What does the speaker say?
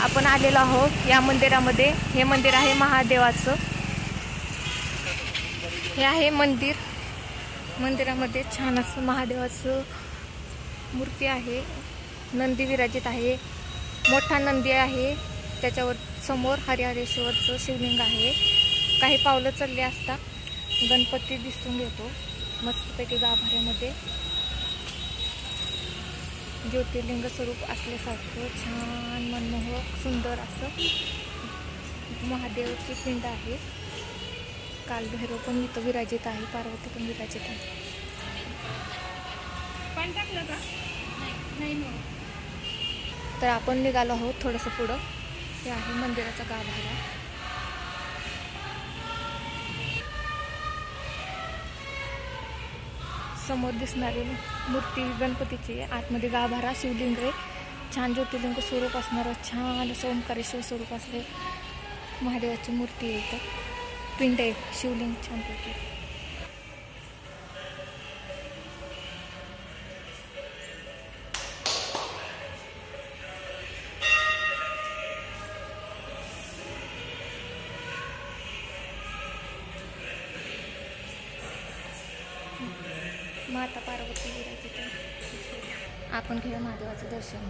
आपण आलेलो आहोत या मंदिरामध्ये। हे मंदिर आहे महादेवाचं। हे आहे मंदिर। मंदिरामध्ये छान असं महादेवाचं मूर्ती आहे। नंदी विराजित आहे। मोठा नंदी आहे। त्याच्यावर समोर हरिहरेश्वरचं शिवलिंग आहे। काही पावलं चालली असता गणपती दिसून येतो मस्तपैकी गाभाऱ्यामध्ये। ज्योतिर्लिंग स्वरूप असल्यासारखं छान मनमोहक सुंदर असं महादेवाची पिंड आहे। कालभैरव पण इथं विराजित आहे। पार्वती पण विराजित आहे। तर आपण निघालो आहोत थोडंसं पुढं। हे आहे मंदिराचा गाभारा। समोर दिसणारी मूर्ती गणपतीची आहे। आतमध्ये गाभारा शिवलिंग आहे। छान ज्योतिर्लिंग स्वरूप असणारं छान असं ओंकारेश्वर स्वरूप असले महादेवाची मूर्ती आहे। इथं पिंड आहे शिवलिंग छानपैकी। माता पार्वती विराजित आहे। आपण घेऊया महादेवाचं दर्शन।